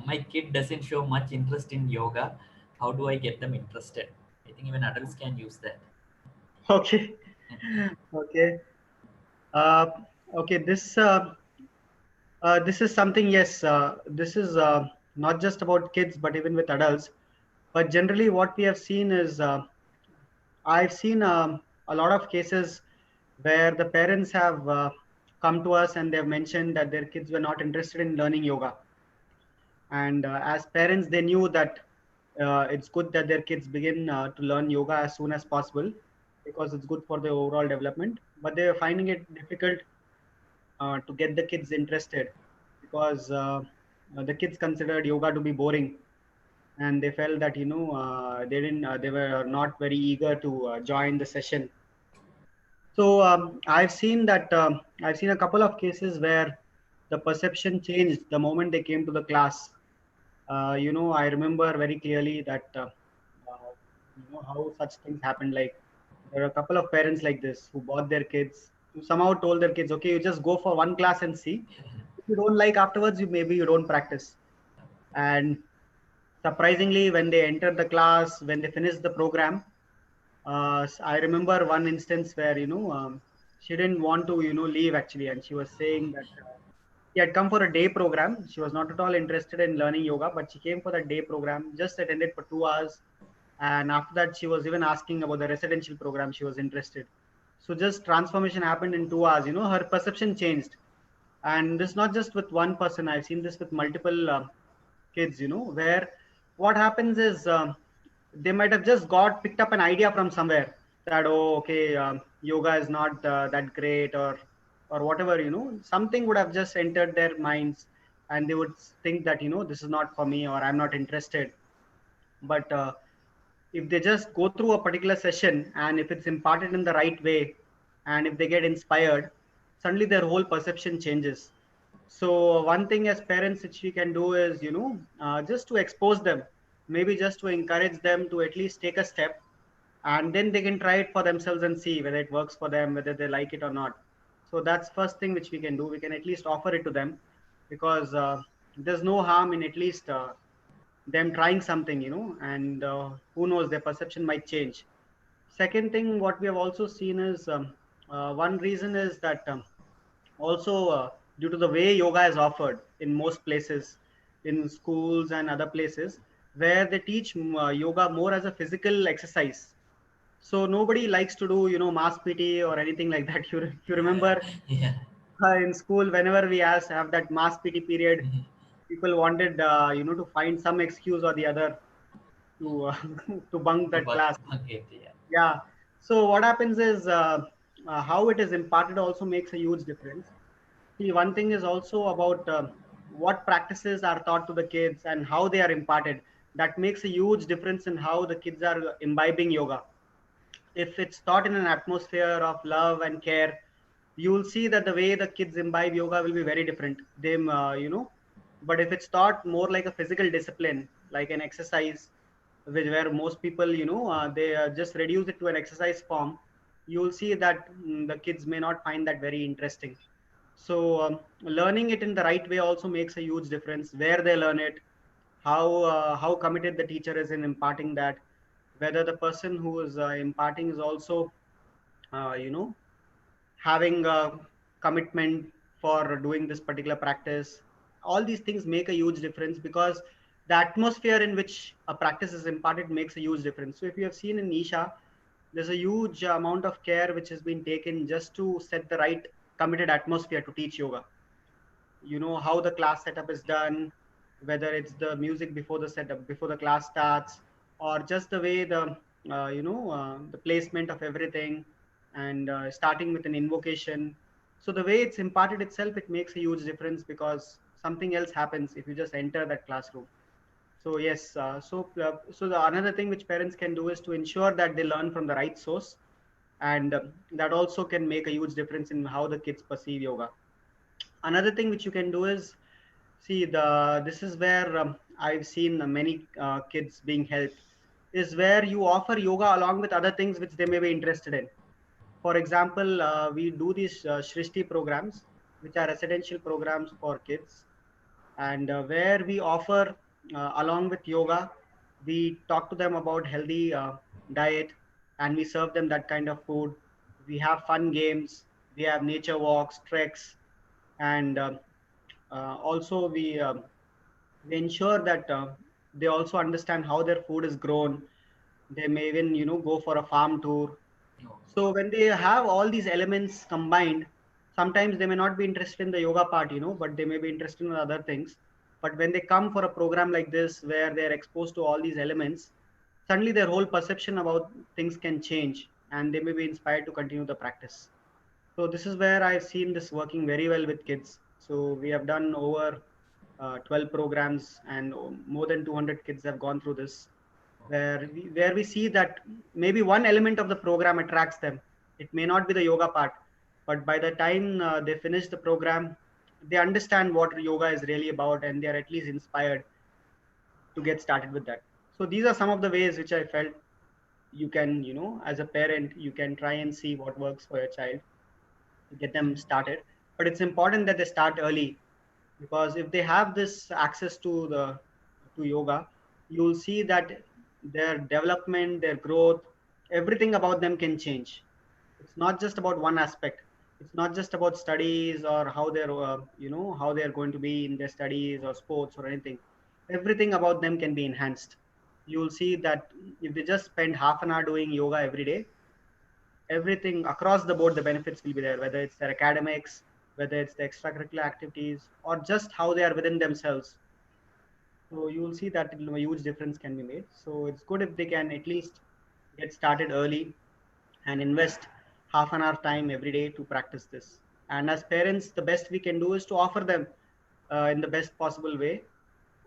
my kid doesn't show much interest in yoga. How do I get them interested? I think even adults can use that. Okay. Okay. Uh, okay. This is something. Yes. This is not just about kids, but even with adults. But generally, what we have seen is I've seen a lot of cases where the parents have come to us and they've mentioned that their kids were not interested in learning yoga. And as parents, they knew that it's good that their kids begin to learn yoga as soon as possible because it's good for their overall development. But they were finding it difficult to get the kids interested because the kids considered yoga to be boring, and they felt that they were not very eager to join the session. So I've seen a couple of cases where the perception changed the moment they came to the class. I remember very clearly that how such things happened. Like there are a couple of parents like this who bought their kids, who somehow told their kids, okay, you just go for one class and see. If you don't like afterwards, you don't practice. And surprisingly, when they entered the class, when they finished the program, I remember one instance where she didn't want to leave actually, and she was saying that she had come for a day program. She was not at all interested in learning yoga, but she came for that day program, just attended for 2 hours, and after that she was even asking about the residential program. She was interested. So just transformation happened in 2 hours. Her perception changed, and this not just with one person. I've seen this with multiple kids. Where what happens is they might have just got picked up an idea from somewhere that, oh, okay, yoga is not that great, or whatever. Something would have just entered their minds, and they would think that this is not for me, or I'm not interested. But if they just go through a particular session, and if it's imparted in the right way, and if they get inspired, suddenly their whole perception changes. So one thing as parents which we can do is just to expose them, maybe just to encourage them to at least take a step, and then they can try it for themselves and see whether it works for them, whether they like it or not. So that's first thing which we can do. We can at least offer it to them, because there's no harm in at least them trying something, and who knows, their perception might change. Second thing what we have also seen is one reason is that also due to the way yoga is offered in most places, in schools and other places, where they teach yoga more as a physical exercise. So nobody likes to do mass PT or anything like that. You remember Yeah. in school, whenever we asked have that mass PT period, Mhm. people wanted to find some excuse or the other to to bunk To that class. bucket, yeah. Yeah. So what happens is how it is imparted also makes a huge difference. See, one thing is also about what practices are taught to the kids and how they are imparted. That makes a huge difference in how the kids are imbibing yoga. If it's taught in an atmosphere of love and care, you will see that the way the kids imbibe yoga will be very different. But if it's taught more like a physical discipline, like an exercise, where most people, they just reduce it to an exercise form, you will see that the kids may not find that very interesting. So learning it in the right way also makes a huge difference. Where they learn it, how committed the teacher is in imparting that, whether the person who is imparting is also uh, you know having a commitment for doing this particular practice. All these things make a huge difference, because the atmosphere in which a practice is imparted makes a huge difference. So if you have seen in Isha, there's a huge amount of care which has been taken just to set the right committed atmosphere to teach yoga. How the class setup is done, whether it's the music before the setup, before the class starts, or just the way the placement of everything, and starting with an invocation. So the way it's imparted itself, it makes a huge difference, because something else happens if you just enter that classroom. So yes, so the another thing which parents can do is to ensure that they learn from the right source, and that also can make a huge difference in how the kids perceive yoga. Another thing which you can do is, see, the this is where I've seen many kids being helped, is where you offer yoga along with other things which they may be interested in. For example, we do these Srishti programs, which are residential programs for kids. and where we offer, along with yoga, we talk to them about healthy diet, and we serve them that kind of food. We have fun games, we have nature walks, treks, and also we ensure that they also understand how their food is grown. They may even, go for a farm tour. Oh, So when they have all these elements combined, sometimes they may not be interested in the yoga part, but they may be interested in other things. But when they come for a program like this, where they're exposed to all these elements, suddenly their whole perception about things can change, and they may be inspired to continue the practice. So this is where I've seen this working very well with kids. So we have done over 12 programs, and more than 200 kids have gone through this, where we see that maybe one element of the program attracts them. It may not be the yoga part, but by the time they finish the program, they understand what yoga is really about, and they are at least inspired to get started with that. So these are some of the ways which I felt you can, as a parent, you can try and see what works for your child to get them started. But it's important that they start early, because if they have this access to yoga, you'll see that their development, their growth, everything about them can change. It's not just about one aspect. It's not just about studies, or how how they're going to be in their studies or sports or anything. Everything about them can be enhanced. You'll see that if they just spend half an hour doing yoga every day, everything across the board, the benefits will be there, whether it's their academics, whether it's the extracurricular activities, or just how they are within themselves. So you will see that a huge difference can be made. So it's good if they can at least get started early and invest half an hour time every day to practice this. And as parents, the best we can do is to offer them in the best possible way,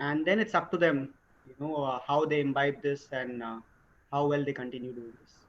and then it's up to them, how they imbibe this, and how well they continue doing this.